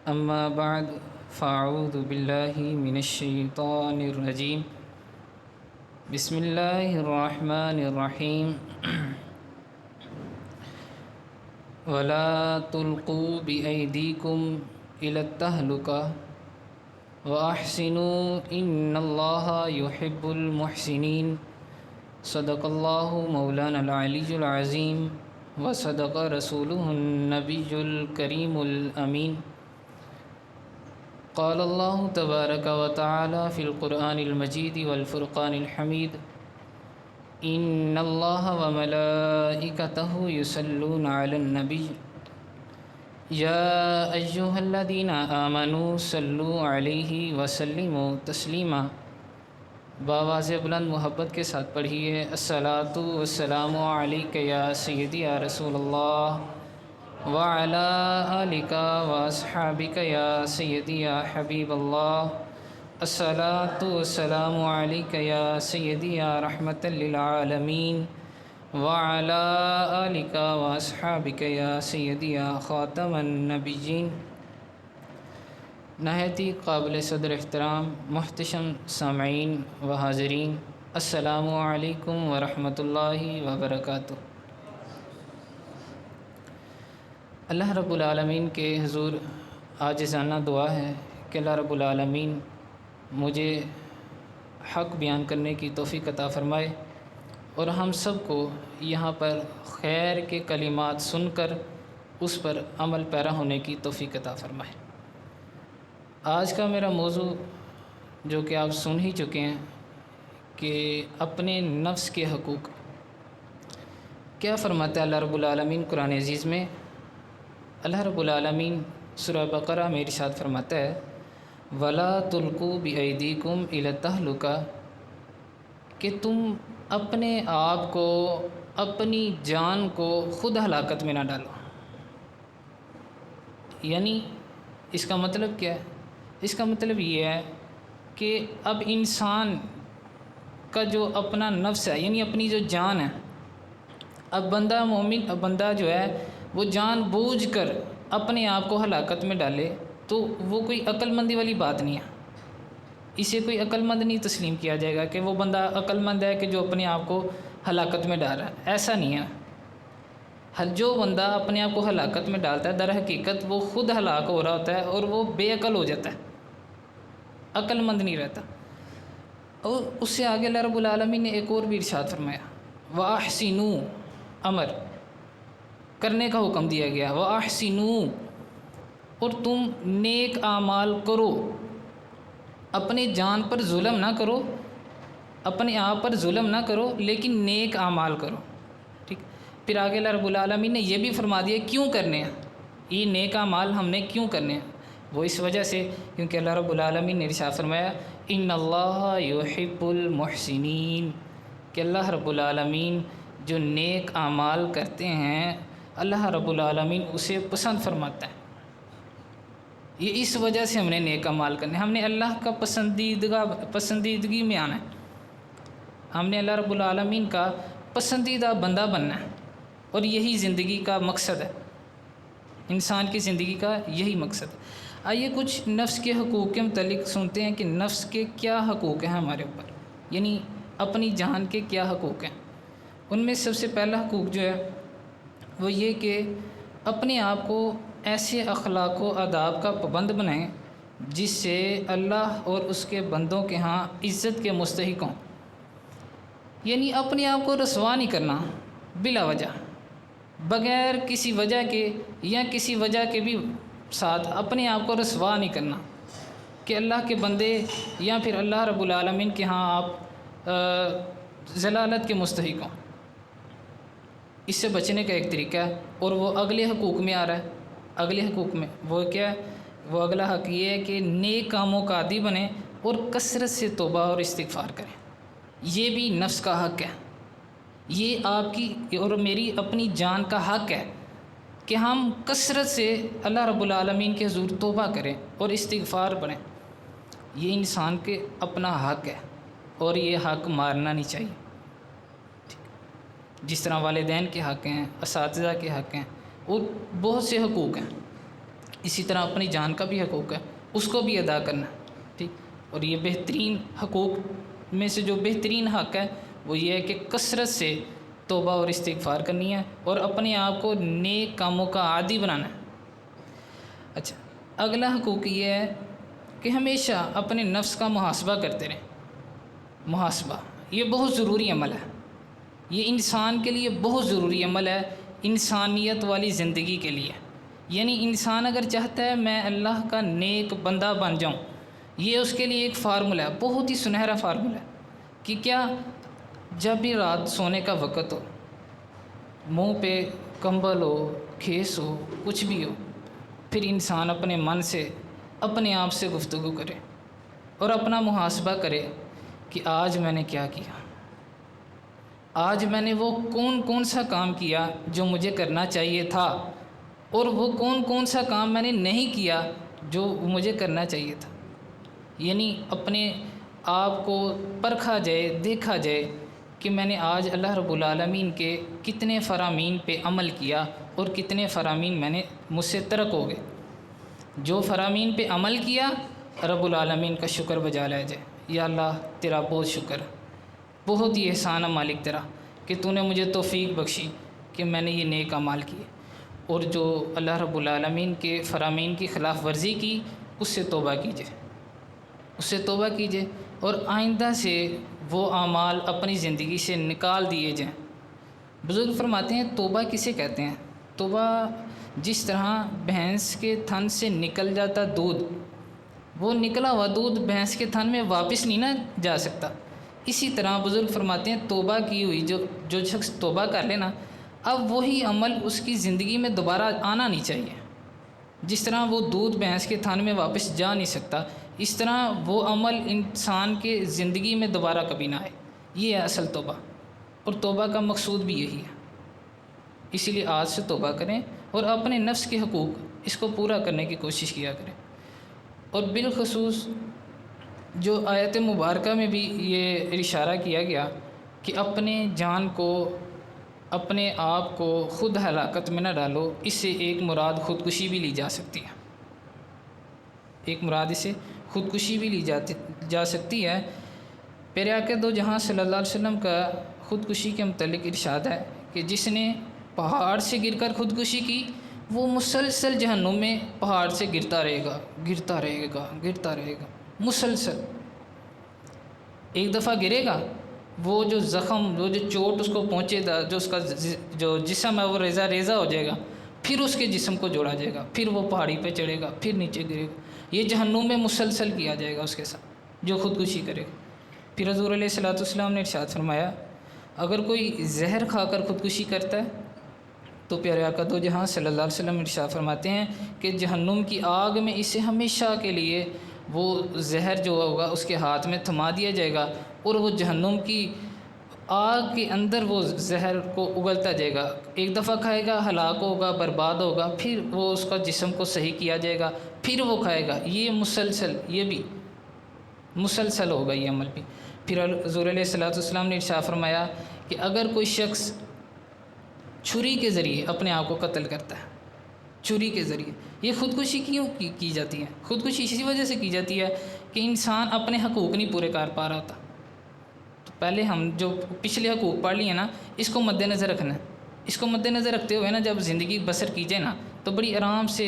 اما بعد فاعوذ باللہ من الشیطان الرجیم بسم اللہ الرحمن الرحیم ولا تلقوا بأیدیکم الی التہلکہ واحسنوا ان اللہ یحب المحسنین صدق اللہ مولانا العلی العظیم وصدق رسولہ النبی الکریم الامین قال اللہ تبارک و تعالی فی القرآن المجید والفرقان الحمید ان اللہ وملائکتہ یصلون علی النبی یا ایہا الذین آمنوا صلوا علیہ وسلموا تسلیما۔ بآواز بلند محبت کے ساتھ پڑھیے الصلاۃ والسلام علیک یا سیدی یا رسول اللہ وعلی آلک واصحابک یا سیدی یا حبیب اللہ الصلاۃ والسلام علیک یا سیدی یا رحمۃ للعالمین وعلی آلک واصحابک یا سیدی یا خاتم النبیین۔ نہایت ہی قابل صدر احترام محتشم سامعین و حاضرین، السلام علیکم ورحمۃ اللہ وبرکاتہ۔ اللہ رب العالمین کے حضور عاجزانہ دعا ہے کہ اللہ رب العالمین مجھے حق بیان کرنے کی توفیق عطا فرمائے اور ہم سب کو یہاں پر خیر کے کلمات سن کر اس پر عمل پیرا ہونے کی توفیق عطا فرمائے۔ آج کا میرا موضوع جو کہ آپ سن ہی چکے ہیں کہ اپنے نفس کے حقوق، کیا فرماتا ہے اللہ رب العالمین قرآن عزیز میں؟ اللہ رب العالمین سورہ بقرہ میں ارشاد فرماتا ہے وَلَا تُلْقُوا بِأَيْدِيكُمْ إِلَى التَّهْلُكَةِ کہ تم اپنے آپ کو، اپنی جان کو خود ہلاکت میں نہ ڈالو۔ یعنی اس کا مطلب کیا ہے؟ اس کا مطلب یہ ہے کہ اب انسان کا جو اپنا نفس ہے، یعنی اپنی جو جان ہے، اب بندہ مومن، اب بندہ جو ہے وہ جان بوجھ کر اپنے آپ کو ہلاکت میں ڈالے تو وہ کوئی عقل مندی والی بات نہیں ہے۔ اسے کوئی عقل مند نہیں تسلیم کیا جائے گا کہ وہ بندہ عقل مند ہے کہ جو اپنے آپ کو ہلاکت میں ڈال رہا ہے، ایسا نہیں ہے۔ جو بندہ اپنے آپ کو ہلاکت میں ڈالتا ہے در حقیقت وہ خود ہلاک ہو رہا ہوتا ہے اور وہ بے عقل ہو جاتا ہے، عقل مند نہیں رہتا۔ اور اس سے آگے اللہ رب العالمین نے ایک اور بھی ارشاد فرمایا وَأَحْسِنُوا، امر کرنے کا حکم دیا گیا، وَأَحْسِنُوا، اور تم نیک اعمال کرو، اپنے جان پر ظلم نہ کرو، اپنے آپ پر ظلم نہ کرو لیکن نیک اعمال کرو۔ ٹھیک، پھر آگے اللہ رب العالمین نے یہ بھی فرما دیا کیوں کرنے ہیں یہ نیک اعمال، ہم نے کیوں کرنے ہیں؟ وہ اس وجہ سے کیونکہ اللہ رب العالمین نے ارشاد فرمایا ان اللہ یحب المحسنین، کہ اللہ رب العالمین جو نیک اعمال کرتے ہیں اللہ رب العالمین اسے پسند فرماتا ہے۔ یہ اس وجہ سے ہم نے نیک اعمال کرنے، ہم نے اللہ کا پسندیدگی میں آنا ہے، ہم نے اللہ رب العالمین کا پسندیدہ بندہ بننا ہے، اور یہی زندگی کا مقصد ہے، انسان کی زندگی کا یہی مقصد ہے۔ آئیے کچھ نفس کے حقوق کے متعلق سنتے ہیں کہ نفس کے کیا حقوق ہیں ہمارے اوپر، یعنی اپنی جان کے کیا حقوق ہیں۔ ان میں سب سے پہلا حقوق جو ہے وہ یہ کہ اپنے آپ کو ایسے اخلاق و آداب کا پابند بنائیں جس سے اللہ اور اس کے بندوں کے ہاں عزت کے مستحق ہوں۔ یعنی اپنے آپ کو رسوا نہیں کرنا بلا وجہ، بغیر کسی وجہ کے یا کسی وجہ کے بھی ساتھ اپنے آپ کو رسوا نہیں کرنا کہ اللہ کے بندے یا پھر اللہ رب العالمین کے ہاں آپ ضلالت کے مستحق ہوں۔ اس سے بچنے کا ایک طریقہ ہے اور وہ اگلے حقوق میں آ رہا ہے۔ اگلے حقوق میں وہ کیا ہے؟ وہ اگلا حق یہ ہے کہ نیک کاموں کا عادی بنیں اور کثرت سے توبہ اور استغفار کریں۔ یہ بھی نفس کا حق ہے، یہ آپ کی اور میری اپنی جان کا حق ہے کہ ہم کثرت سے اللہ رب العالمین کے حضور توبہ کریں اور استغفار پڑھیں۔ یہ انسان کے اپنا حق ہے اور یہ حق مارنا نہیں چاہیے۔ جس طرح والدین کے حق ہیں، اساتذہ کے حق ہیں اور بہت سے حقوق ہیں، اسی طرح اپنی جان کا بھی حقوق ہے، اس کو بھی ادا کرنا، ٹھیک۔ اور یہ بہترین حقوق میں سے جو بہترین حق ہے وہ یہ ہے کہ کثرت سے توبہ اور استغفار کرنی ہے اور اپنے آپ کو نیک کاموں کا عادی بنانا ہے۔ اچھا، اگلا حقوق یہ ہے کہ ہمیشہ اپنے نفس کا محاسبہ کرتے رہیں۔ محاسبہ یہ بہت ضروری عمل ہے، یہ انسان کے لیے بہت ضروری عمل ہے، انسانیت والی زندگی کے لیے۔ یعنی انسان اگر چاہتا ہے میں اللہ کا نیک بندہ بن جاؤں، یہ اس کے لیے ایک فارمولہ ہے، بہت ہی سنہرا فارمولہ ہے کہ کیا جب بھی رات سونے کا وقت ہو، منہ پہ کمبل ہو، کھیس ہو، کچھ بھی ہو، پھر انسان اپنے من سے اپنے آپ سے گفتگو کرے اور اپنا محاسبہ کرے کہ آج میں نے کیا کیا، آج میں نے وہ کون سا کام کیا جو مجھے کرنا چاہیے تھا، اور وہ کون سا کام میں نے نہیں کیا جو مجھے کرنا چاہیے تھا۔ یعنی اپنے آپ کو پرکھا جائے، دیکھا جائے کہ میں نے آج اللہ رب العالمین کے کتنے فرامین پہ عمل کیا اور کتنے فرامین میں نے مجھ سے ترک ہو گئے۔ جو فرامین پہ عمل کیا رب العالمین کا شکر بجا لایا جائے، یا اللہ تیرا بہت شکر، بہت ہی احسان ہے مالک تیرا کہ تو نے مجھے توفیق بخشی کہ میں نے یہ نیک اعمال کیے۔ اور جو اللہ رب العالمین کے فرامین کی خلاف ورزی کی اس سے توبہ کیجیے، اس سے توبہ کیجیے اور آئندہ سے وہ اعمال اپنی زندگی سے نکال دیے جائیں۔ بزرگ فرماتے ہیں توبہ کسے کہتے ہیں؟ توبہ جس طرح بھینس کے تھن سے نکل جاتا دودھ، وہ نکلا ہوا دودھ بھینس کے تھن میں واپس نہیں نہ جا سکتا، اسی طرح بزرگ فرماتے ہیں توبہ کی ہوئی جو شخص توبہ کر لینا، اب وہی عمل اس کی زندگی میں دوبارہ آنا نہیں چاہیے۔ جس طرح وہ دودھ بھینس کے تھن میں واپس جا نہیں سکتا، اس طرح وہ عمل انسان کے زندگی میں دوبارہ کبھی نہ آئے۔ یہ ہے اصل توبہ، اور توبہ کا مقصود بھی یہی ہے۔ اسی لیے آج سے توبہ کریں اور اپنے نفس کے حقوق اس کو پورا کرنے کی کوشش کیا کریں۔ اور بالخصوص جو آیت مبارکہ میں بھی یہ اشارہ کیا گیا کہ اپنے جان کو، اپنے آپ کو خود ہلاکت میں نہ ڈالو، اس سے ایک مراد خودکشی بھی لی جا سکتی ہے، ایک مراد اسے خودکشی بھی لی جا سکتی ہے۔ پیارے آقا دو جہاں صلی اللہ علیہ وسلم کا خودکشی کے متعلق ارشاد ہے کہ جس نے پہاڑ سے گر کر خودکشی کی وہ مسلسل جہنم میں پہاڑ سے گرتا رہے گا، گرتا رہے گا، گرتا رہے گا، مسلسل۔ ایک دفعہ گرے گا، وہ جو زخم، وہ جو چوٹ اس کو پہنچے گا، جو اس کا جو جسم ہے وہ ریزہ ریزہ ہو جائے گا، پھر اس کے جسم کو جوڑا جائے گا، پھر وہ پہاڑی پہ چڑھے گا، پھر نیچے گرے گا۔ یہ جہنم میں مسلسل کیا جائے گا اس کے ساتھ جو خودکشی کرے گا۔ پھر حضور علیہ الصلوۃ والسلام نے ارشاد فرمایا اگر کوئی زہر کھا کر خودکشی کرتا ہے تو پیارے آقا دو جہاں صلی اللہ علیہ وسلم ارشاد فرماتے ہیں کہ جہنم کی آگ میں اسے ہمیشہ کے لیے وہ زہر جو ہوگا اس کے ہاتھ میں تھما دیا جائے گا، اور وہ جہنم کی آگ کے اندر وہ زہر کو اگلتا جائے گا۔ ایک دفعہ کھائے گا، ہلاک ہوگا، برباد ہوگا، پھر وہ اس کا جسم کو صحیح کیا جائے گا، پھر وہ کھائے گا۔ یہ مسلسل، یہ بھی مسلسل ہوگا یہ عمل بھی۔ پھر حضور علیہ الصلوۃ والسلام نے ارشاد فرمایا کہ اگر کوئی شخص چھری کے ذریعے اپنے آپ کو قتل کرتا ہے، چھری کے ذریعے، یہ خودکشی کیوں کی جاتی ہے؟ خودکشی اسی وجہ سے کی جاتی ہے کہ انسان اپنے حقوق نہیں پورے کر پا رہا ہوتا۔ تو پہلے ہم جو پچھلے حقوق پڑھ لیے نا، اس کو مد نظر رکھنا ہے۔ اس کو مد نظر رکھتے ہوئے نا جب زندگی بسر کیجیے نا تو بڑی آرام سے،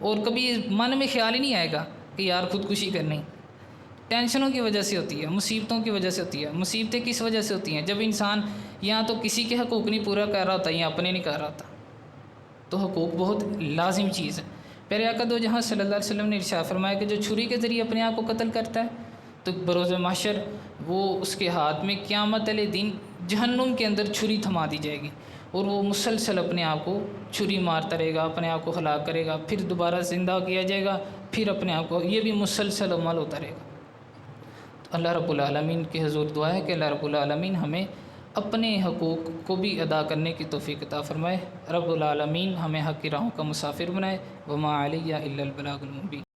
اور کبھی من میں خیال ہی نہیں آئے گا کہ یار خودکشی کرنی۔ ٹینشنوں کی وجہ سے ہوتی ہے، مصیبتوں کی وجہ سے ہوتی ہے۔ مصیبتیں کس وجہ سے ہوتی ہیں؟ جب انسان یا تو کسی کے حقوق نہیں پورا کر رہا ہوتا یا اپنے نہیں کر رہا ہوتا۔ تو حقوق بہت لازم چیز ہے۔ پیارے آقا دو جہاں صلی اللہ علیہ وسلم نے ارشاد فرمایا کہ جو چھری کے ذریعے اپنے آپ کو قتل کرتا ہے تو بروز محشر وہ اس کے ہاتھ میں قیامت والے دن جہنم کے اندر چھری تھما دی جائے گی، اور وہ مسلسل اپنے آپ کو چھری مارتا رہے گا، اپنے آپ کو ہلاک کرے گا، پھر دوبارہ زندہ کیا جائے گا، پھر اپنے آپ کو، یہ بھی مسلسل عمل ہوتا رہے گا۔ تو اللہ رب العالمین کے حضور دعا ہے کہ اللہ رب العالمین ہمیں اپنے حقوق کو بھی ادا کرنے کی توفیق عطا فرمائے۔ رب العالمین ہمیں حق کی راہوں کا مسافر بنائے۔ وما علیہ الا البلاغ المبین۔